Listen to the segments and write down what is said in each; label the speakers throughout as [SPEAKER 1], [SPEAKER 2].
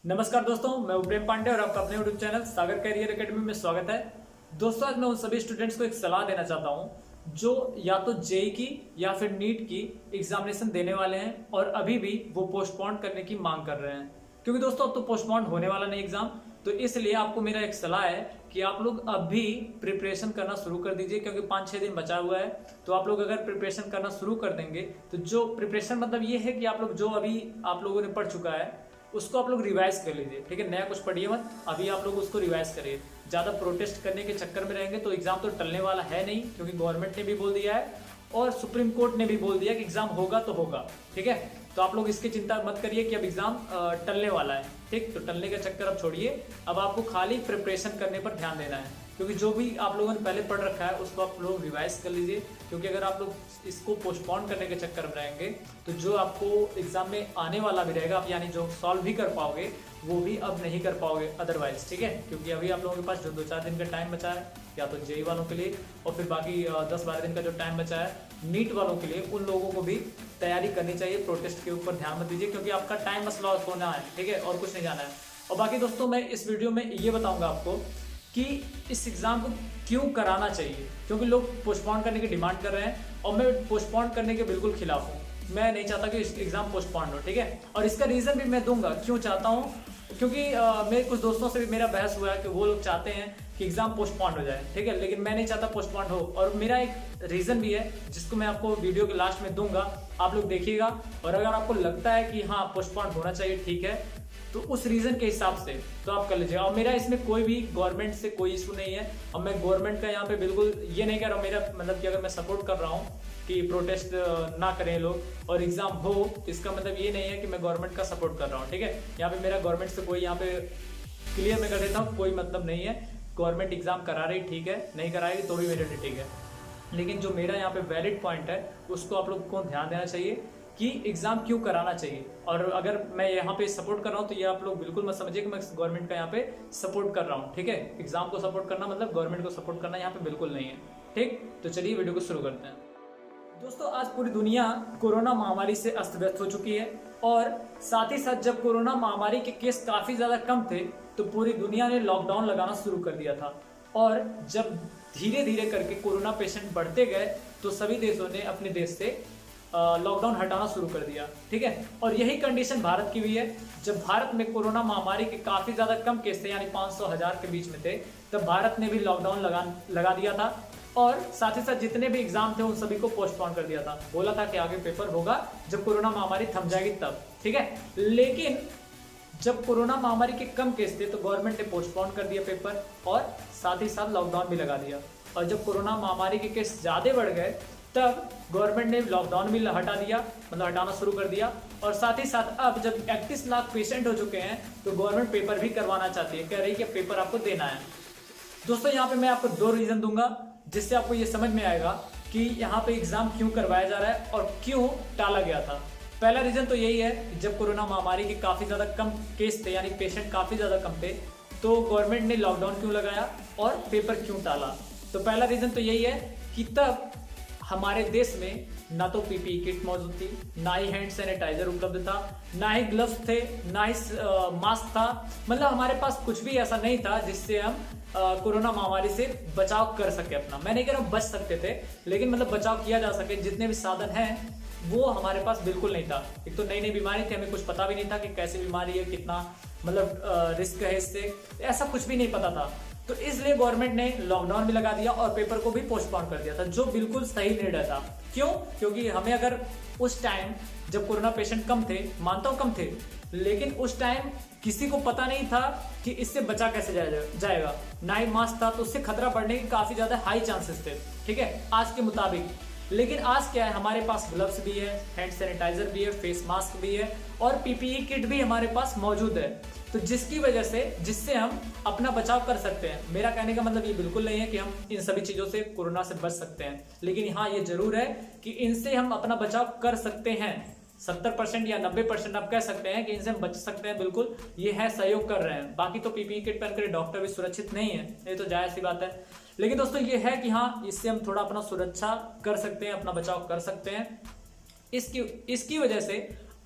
[SPEAKER 1] नमस्कार दोस्तों, मैं प्रेम पांडे और आपका अपने यूट्यूब चैनल सागर कैरियर एकेडमी में स्वागत है। दोस्तों, आज मैं उन सभी स्टूडेंट्स को एक सलाह देना चाहता हूं जो या तो जेई की या फिर नीट की एग्जामिनेशन देने वाले हैं और अभी भी वो पोस्टपोन करने की मांग कर रहे हैं। क्योंकि दोस्तों अब तो पोस्टपोन होने वाला नहीं एग्जाम, तो इसलिए आपको मेरा एक सलाह है कि आप लोग अभी प्रिपरेशन करना शुरू कर दीजिए। क्योंकि 5-6 दिन बचा हुआ है, तो आप लोग अगर प्रिपरेशन करना शुरू कर देंगे तो जो प्रिपरेशन मतलब ये है कि आप लोग जो अभी आप लोगों ने पढ़ चुका है उसको आप लोग रिवाइज कर लीजिए। ठीक है, नया कुछ पढ़िए मत, अभी आप लोग उसको रिवाइज करिए। ज्यादा प्रोटेस्ट करने के चक्कर में रहेंगे तो एग्जाम तो टलने वाला है नहीं, क्योंकि गवर्नमेंट ने भी बोल दिया है और सुप्रीम कोर्ट ने भी बोल दिया कि एग्जाम होगा तो होगा। ठीक है, तो आप लोग इसकी चिंता मत करिए कि अब एग्जाम टलने वाला है। ठीक, तो टलने का चक्कर अब छोड़िए, अब आपको खाली प्रिपरेशन करने पर ध्यान देना है। क्योंकि जो भी आप लोगों ने पहले पढ़ रखा है उसको आप लोग रिवाइज कर लीजिए। क्योंकि अगर आप लोग इसको पोस्टपोन करने के चक्कर में रहेंगे तो जो आपको एग्जाम में आने वाला भी रहेगा, आप यानी जो सॉल्व भी कर पाओगे वो भी अब नहीं कर पाओगे अदरवाइज। ठीक है, क्योंकि अभी आप लोगों के पास जो 2-4 दिन का टाइम बचा है या तो जेई वालों के लिए, और फिर बाकी 10-12 दिन का जो टाइम बचा है नीट वालों के लिए, उन लोगों को भी तैयारी करनी चाहिए। प्रोटेस्ट के ऊपर ध्यान मत दीजिए, क्योंकि आपका टाइम बस लॉस होना है। ठीक है, और कुछ नहीं जाना है। और बाकी दोस्तों, मैं इस वीडियो में ये बताऊंगा आपको कि इस एग्जाम को क्यों कराना चाहिए। क्योंकि लोग पोस्टपोन करने की डिमांड कर रहे हैं और मैं पोस्टपोन करने के बिल्कुल खिलाफ हूँ। मैं नहीं चाहता कि एग्जाम पोस्टपोन हो। ठीक है, और इसका रीजन भी मैं दूंगा क्यों चाहता हूँ। क्योंकि मेरे कुछ दोस्तों से भी मेरा बहस हुआ है कि वो लोग चाहते हैं कि एग्जाम पोस्टपोन हो जाए। ठीक है, लेकिन मैं नहीं चाहता पोस्टपोन हो, और मेरा एक रीजन भी है जिसको मैं आपको वीडियो के लास्ट में दूंगा, आप लोग देखिएगा। और अगर आपको लगता है कि हाँ पोस्टपोन होना चाहिए, ठीक है, तो उस रीजन के हिसाब से तो आप कर लीजिएगा। और मेरा इसमें कोई भी गवर्नमेंट से कोई इशू नहीं है, और मैं गवर्नमेंट का यहाँ पे बिल्कुल ये नहीं कह रहा हूँ। मेरा मतलब कि अगर मैं सपोर्ट कर रहा हूँ कि प्रोटेस्ट ना करें लोग और एग्जाम हो, इसका मतलब ये नहीं है कि मैं गवर्नमेंट का सपोर्ट कर रहा हूँ। ठीक है, यहाँ पे मेरा गवर्नमेंट से कोई, यहाँ पे क्लियर मैं कर देता हूँ, कोई मतलब नहीं है। गवर्नमेंट एग्जाम करा रही, ठीक है, नहीं कराएगी तो भी मेरे लिए ठीक है। लेकिन जो मेरा यहाँ पे वैलिड पॉइंट है उसको आप लोग को ध्यान देना चाहिए कि एग्जाम क्यों कराना चाहिए। और अगर मैं यहाँ पे सपोर्ट कर रहा हूँ तो ये आप लोग बिल्कुल मत समझिए कि मैं गवर्नमेंट का यहाँ पे सपोर्ट कर रहा हूँ। ठीक है, एग्जाम को सपोर्ट करना मतलब गवर्नमेंट को सपोर्ट करना यहाँ पे बिल्कुल नहीं है। ठीक, तो चलिए वीडियो को शुरू करते हैं। दोस्तों, आज पूरी दुनिया कोरोना महामारी से अस्त व्यस्त हो चुकी है, और साथ ही साथ जब कोरोना महामारी के केस काफी ज्यादा कम थे तो पूरी दुनिया ने लॉकडाउन लगाना शुरू कर दिया था। और जब धीरे धीरे करके कोरोना पेशेंट बढ़ते गए तो सभी देशों ने अपने देश से लॉकडाउन हटाना शुरू कर दिया। ठीक है, और यही कंडीशन भारत की भी है। जब भारत में कोरोना महामारी के काफी ज्यादा कम केस थे, यानी 500-1000 के बीच में थे, तब भारत ने भी लॉकडाउन लगा दिया था। और साथ ही साथ जितने भी एग्जाम थे उन सभी को पोस्टपोन कर दिया था। बोला था कि आगे पेपर होगा जब कोरोना महामारी थम जाएगी तब। ठीक है, लेकिन जब कोरोना महामारी के कम केस थे तो गवर्नमेंट ने पोस्टपोन कर दिया पेपर, और साथ ही साथ लॉकडाउन भी लगा दिया। और जब कोरोना महामारी के केस ज्यादा बढ़ गए तब गवर्नमेंट ने लॉकडाउन भी हटा दिया, मतलब हटाना शुरू कर दिया। और साथ ही साथ अब जब 31 लाख पेशेंट हो चुके हैं तो गवर्नमेंट पेपर भी करवाना चाहती है, कह रही है कि पेपर आपको देना है। दोस्तों, यहाँ पे मैं आपको 2 रीजन दूंगा जिससे आपको ये समझ में आएगा कि यहाँ पे एग्जाम क्यों करवाया जा रहा है और क्यों टाला गया था। पहला रीजन तो यही है कि जब कोरोना महामारी के काफी ज्यादा कम केस थे, यानी पेशेंट काफी ज्यादा कम थे, तो गवर्नमेंट ने लॉकडाउन क्यों लगाया और पेपर क्यों टाला। तो पहला रीजन तो यही है कि तब हमारे देश में ना तो पीपीई किट मौजूद थी, ना ही हैंड सैनिटाइजर उपलब्ध था, ना ही ग्लव्स थे, ना ही मास्क था। मतलब हमारे पास कुछ भी ऐसा नहीं था जिससे हम कोरोना महामारी से बचाव कर सके अपना। मैं नहीं कह रहा हूँ बच सकते थे, लेकिन मतलब बचाव किया जा सके जितने भी साधन हैं वो हमारे पास बिल्कुल नहीं था। एक तो नई नई बीमारी थी, हमें कुछ पता भी नहीं था कि कैसी बीमारी है, कितना मतलब रिस्क है इससे, ऐसा कुछ भी नहीं पता था। तो इसलिए गवर्नमेंट ने लॉकडाउन भी लगा दिया और पेपर को भी पोस्टपोन कर दिया था, जो बिल्कुल सही निर्णय था। क्यों? क्योंकि हमें अगर उस टाइम जब कोरोना पेशेंट कम थे, मानता हूं कम थे, लेकिन उस टाइम किसी को पता नहीं था कि इससे बचा कैसे जाएगा। ना ही मास्क था, तो उससे खतरा बढ़ने के काफी ज्यादा हाई चांसेस थे। ठीक है, आज के मुताबिक। लेकिन आज क्या है, हमारे पास ग्लव्स भी है, हैंड सैनिटाइजर भी है, फेस मास्क भी है, और पीपीई किट भी हमारे पास मौजूद है। तो जिसकी वजह से, जिससे हम अपना बचाव कर सकते हैं। मेरा कहने का मतलब ये बिल्कुल नहीं है कि हम इन सभी चीजों से कोरोना से बच सकते हैं, लेकिन हाँ ये जरूर है कि इनसे हम अपना बचाव कर सकते हैं। 70% या 90% आप कह सकते हैं कि इनसे हम बच सकते हैं। बिल्कुल ये है, सहयोग कर रहे हैं। बाकी तो पीपीई किट पहनकर डॉक्टर भी सुरक्षित नहीं है, ये तो जायज सी बात है। लेकिन दोस्तों ये है कि हाँ, इससे हम थोड़ा अपना सुरक्षा कर सकते हैं, अपना बचाव कर सकते हैं। इसकी वजह से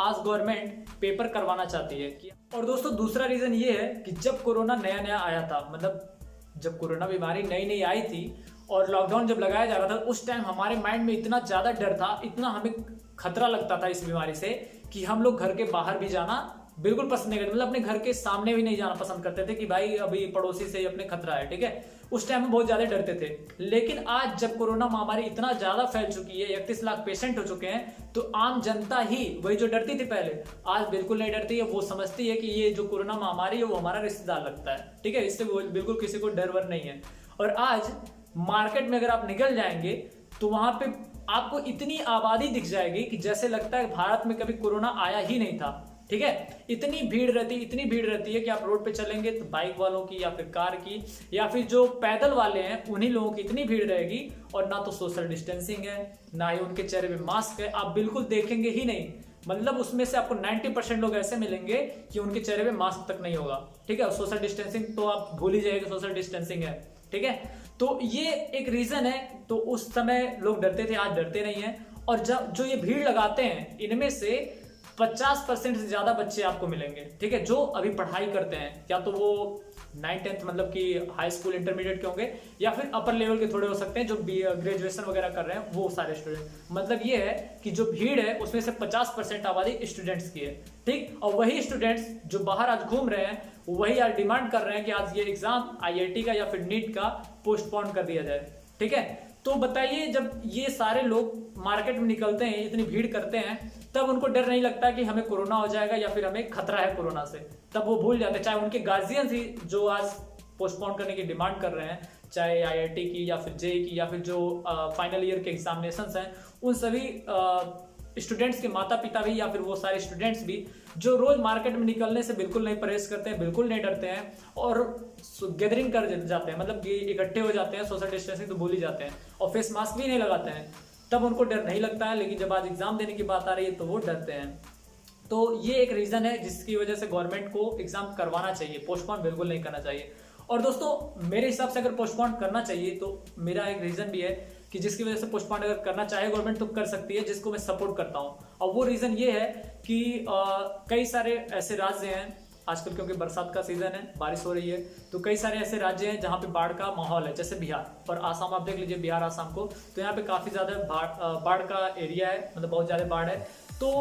[SPEAKER 1] आज गवर्नमेंट पेपर करवाना चाहती है। और दोस्तों दूसरा रीजन ये है कि जब कोरोना नया नया आया था, मतलब जब कोरोना बीमारी नई नई आई थी और लॉकडाउन जब लगाया जा रहा था, उस टाइम हमारे माइंड में इतना ज्यादा डर था, इतना हमें खतरा लगता था इस बीमारी से कि हम लोग घर के बाहर भी जाना बिल्कुल पसंद नहीं करते, मतलब अपने घर के सामने भी नहीं जाना पसंद करते थे कि भाई अभी पड़ोसी से अपने खतरा है, ठीक है। उस टाइम में बहुत ज्यादा डरते थे। लेकिन आज जब कोरोना महामारी इतना ज्यादा फैल चुकी है, 31 लाख पेशेंट हो चुके हैं, तो आम जनता ही वही जो डरती थी पहले, आज बिल्कुल नहीं डरती है। वो समझती है कि ये जो कोरोना महामारी है वो हमारा रिश्तेदार लगता है, ठीक है। इससे बिल्कुल किसी को डर वर नहीं है। और आज मार्केट में अगर आप निकल जाएंगे तो वहां पे आपको इतनी आबादी दिख जाएगी कि जैसे लगता है भारत में कभी कोरोना आया ही नहीं था, ठीक है। इतनी भीड़ रहती है कि आप रोड पे चलेंगे तो बाइक वालों की या फिर कार की या फिर जो पैदल वाले हैं उन्हीं लोगों की इतनी भीड़ रहेगी। और ना तो सोशल डिस्टेंसिंग है, ना ही उनके चेहरे पे मास्क है, आप बिल्कुल देखेंगे ही नहीं। मतलब उसमें से आपको 90% लोग ऐसे मिलेंगे कि उनके चेहरे पे मास्क तक नहीं होगा, ठीक है। सोशल डिस्टेंसिंग तो आप भूल ही जाइए, सोशल डिस्टेंसिंग है, ठीक है। तो ये एक रीजन है। तो उस समय लोग डरते थे, आज डरते नहीं है। और जब जो ये भीड़ लगाते हैं, इनमें से 50% से ज्यादा बच्चे आपको मिलेंगे, ठीक है, जो अभी पढ़ाई करते हैं, या तो वो 9th-10th मतलब कि हाई स्कूल इंटरमीडिएट के होंगे, या फिर अपर लेवल के थोड़े हो सकते हैं जो ग्रेजुएशन वगैरह कर रहे हैं, वो सारे स्टूडेंट। मतलब ये है कि जो भीड़ है उसमें से 50% आबादी स्टूडेंट्स की है, ठीक। और वही स्टूडेंट्स जो बाहर आज घूम रहे हैं, वही आज डिमांड कर रहे हैं कि आज ये एग्जाम IIT का या फिर नीट का पोस्टपोन कर दिया जाए, ठीक है। तो बताइए, जब ये सारे लोग मार्केट में निकलते हैं, इतनी भीड़ करते हैं, तब उनको डर नहीं लगता कि हमें कोरोना हो जाएगा या फिर हमें खतरा है कोरोना से। तब वो भूल जाते हैं, चाहे उनके गार्जियंस ही जो आज पोस्टपोन करने की डिमांड कर रहे हैं, चाहे IIT की या फिर JEE की या फिर जो फाइनल ईयर के एग्जामिनेशंस हैं, उन सभी स्टूडेंट्स के माता पिता भी या फिर वो सारे स्टूडेंट्स भी जो रोज मार्केट में निकलने से बिल्कुल नहीं परहेज करते हैं, बिल्कुल नहीं डरते हैं और गैदरिंग कर जाते हैं, मतलब कि इकट्ठे हो जाते हैं, सोशल डिस्टेंसिंग तो भूल ही जाते हैं और फेस मास्क भी नहीं लगाते हैं, तब उनको डर नहीं लगता है। लेकिन जब आज एग्जाम देने की बात आ रही है तो वो डरते हैं। तो ये एक रीजन है जिसकी वजह से गवर्नमेंट को एग्जाम करवाना चाहिए, पोस्टपोन बिल्कुल नहीं करना चाहिए। और दोस्तों मेरे हिसाब से अगर पोस्टपोन करना चाहिए तो मेरा एक रीजन भी है कि जिसकी वजह से पोस्टपोन अगर करना चाहे गवर्नमेंट तो कर सकती है, जिसको मैं सपोर्ट करता हूं। और वो रीजन ये है कि कई सारे ऐसे राज्य हैं आजकल, क्योंकि बरसात का सीजन है, बारिश हो रही है, तो कई सारे ऐसे राज्य हैं जहां पे बाढ़ का माहौल है, जैसे बिहार और आसाम। आप देख लीजिए बिहार आसाम को, तो यहाँ पे काफी ज्यादा बाढ़ का एरिया है, मतलब बहुत ज्यादा बाढ़ है। तो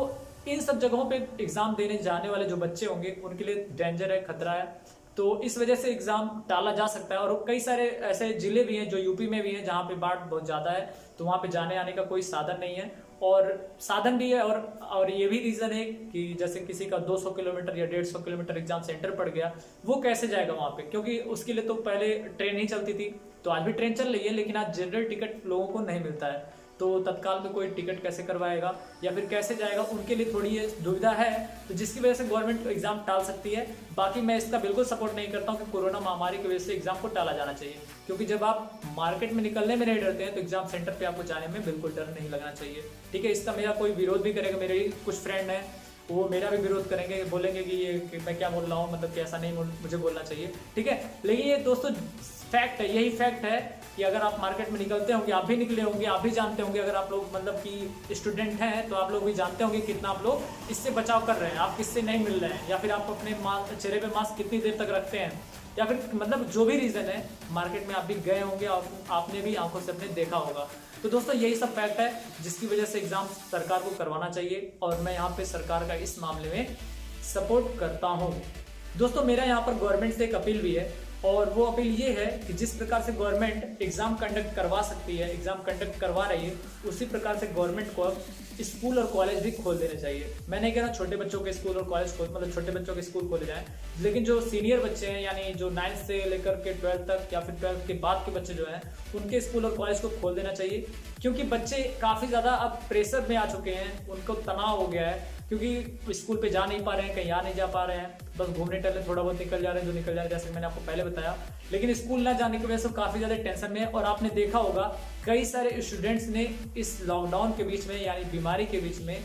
[SPEAKER 1] इन सब जगहों पे एग्जाम देने जाने वाले जो बच्चे होंगे उनके लिए डेंजर है, खतरा है। तो इस वजह से एग्जाम टाला जा सकता है। और कई सारे ऐसे जिले भी हैं जो यूपी में भी हैं जहाँ पे बाढ़ बहुत ज्यादा है, तो वहाँ पे जाने आने का कोई साधन नहीं है और साधन भी है। और ये भी रीजन है कि जैसे किसी का 200 किलोमीटर या 150 किलोमीटर एग्जाम सेंटर पड़ गया, वो कैसे जाएगा वहाँ पे, क्योंकि उसके लिए तो पहले ट्रेन ही चलती थी, तो आज भी ट्रेन चल रही है, लेकिन आज जनरल टिकट लोगों को नहीं मिलता है, तो तत्काल में कोई टिकट कैसे करवाएगा या फिर कैसे जाएगा, उनके लिए थोड़ी ये दुविधा है। तो जिसकी वजह से गवर्नमेंट एग्जाम टाल सकती है। बाकी मैं इसका बिल्कुल सपोर्ट नहीं करता हूँ कि कोरोना महामारी की वजह से एग्जाम को टाला जाना चाहिए, क्योंकि जब आप मार्केट में निकलने में नहीं डरते हैं तो एग्जाम सेंटर पे आपको जाने में बिल्कुल डर नहीं लगना चाहिए, ठीक है। इसका मेरा कोई विरोध भी करेगा, मेरे कुछ फ्रेंड हैं वो मेरा भी विरोध करेंगे, बोलेंगे कि मैं क्या बोल रहा हूँ, मतलब कि ऐसा नहीं मुझे बोलना चाहिए, ठीक है। लेकिन ये दोस्तों फैक्ट है, यही फैक्ट है कि अगर आप मार्केट में निकलते होंगे, आप भी निकले होंगे, आप भी जानते होंगे, अगर आप लोग मतलब कि स्टूडेंट हैं तो आप लोग भी जानते होंगे कितना आप लोग इससे बचाव कर रहे हैं, आप किससे नहीं मिल रहे हैं, या फिर आप अपने चेहरे पे मास्क कितनी देर तक रखते हैं, या फिर मतलब जो भी रीजन है, मार्केट में आप भी गए होंगे और आपने भी आंखों से अपने देखा होगा। तो दोस्तों यही सब फैक्ट है जिसकी वजह से एग्जाम सरकार को करवाना चाहिए और मैं यहाँ पे सरकार का इस मामले में सपोर्ट करता हूँ। दोस्तों मेरा यहाँ पर गवर्नमेंट से एक अपील भी है और वो अपील ये है कि जिस प्रकार से गवर्नमेंट एग्जाम कंडक्ट करवा सकती है, एग्जाम कंडक्ट करवा रही है, उसी प्रकार से गवर्नमेंट को अब स्कूल और कॉलेज भी खोल देने चाहिए। मैं नहीं कह रहा छोटे बच्चों के स्कूल और कॉलेज खोल, मतलब छोटे बच्चों के स्कूल खोले जाएं, लेकिन जो सीनियर बच्चे हैं यानी जो 9th से लेकर के 12th तक या फिर 12th के बाद के बच्चे जो हैं उनके स्कूल और कॉलेज को खोल देना चाहिए, क्योंकि बच्चे काफ़ी ज़्यादा अब प्रेशर में आ चुके हैं, उनको तनाव हो गया है, क्योंकि स्कूल पे जा नहीं पा रहे हैं, कहीं आ नहीं जा पा रहे हैं, बस घूमने टहलने थोड़ा बहुत निकल जा रहे हैं जो निकल जा रहे हैं, जैसे मैंने आपको पहले बताया। लेकिन स्कूल ना जाने की वजह से काफ़ी ज़्यादा टेंशन में है और आपने देखा होगा कई सारे स्टूडेंट्स ने इस लॉकडाउन के बीच में यानी बीमारी के बीच में,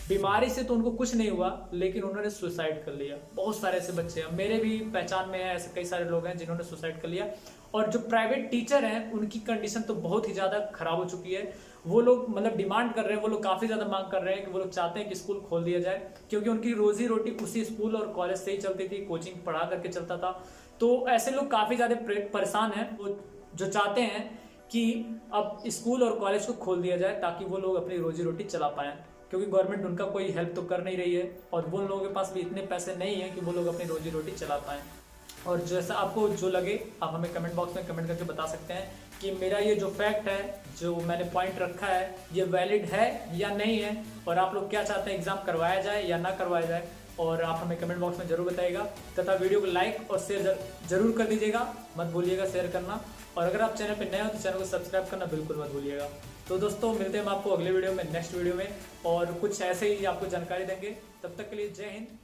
[SPEAKER 1] बीमारी से तो उनको कुछ नहीं हुआ लेकिन उन्होंने सुसाइड कर लिया। बहुत सारे ऐसे बच्चे हैं, मेरे भी पहचान में है, ऐसे कई सारे लोग हैं जिन्होंने सुसाइड कर लिया। और जो प्राइवेट टीचर हैं उनकी कंडीशन तो बहुत ही ज़्यादा खराब हो चुकी है। वो लोग मतलब डिमांड कर रहे हैं, वो लोग काफ़ी ज़्यादा मांग कर रहे हैं कि वो लोग चाहते हैं कि स्कूल खोल दिया जाए, क्योंकि उनकी रोजी रोटी उसी स्कूल और कॉलेज से ही चलती थी, कोचिंग पढ़ा करके चलता था। तो ऐसे लोग काफ़ी ज़्यादा परेशान हैं, वो जो चाहते हैं कि अब स्कूल और कॉलेज को खोल दिया जाए ताकि वो लोग अपनी रोजी रोटी चला पाएँ, क्योंकि गवर्नमेंट उनका कोई हेल्प तो कर नहीं रही है और वो लोगों के पास भी इतने पैसे नहीं है कि वो लोग अपनी रोजी रोटी चला पाएँ। और जैसा आपको जो लगे आप हमें कमेंट बॉक्स में कमेंट करके बता सकते हैं कि मेरा ये जो फैक्ट है, जो मैंने पॉइंट रखा है, ये वैलिड है या नहीं है, और आप लोग क्या चाहते हैं एग्जाम करवाया जाए या ना करवाया जाए, और आप हमें कमेंट बॉक्स में जरूर बताइएगा। तथा वीडियो को लाइक और शेयर जरूर कर दीजिएगा, मत भूलिएगा शेयर करना। और अगर आप चैनल पर नए हो तो चैनल को सब्सक्राइब करना बिल्कुल मत भूलिएगा। तो दोस्तों मिलते हैं हम आपको अगले वीडियो में, नेक्स्ट वीडियो में, और कुछ ऐसे ही आपको जानकारी देंगे। तब तक के लिए जय हिंद।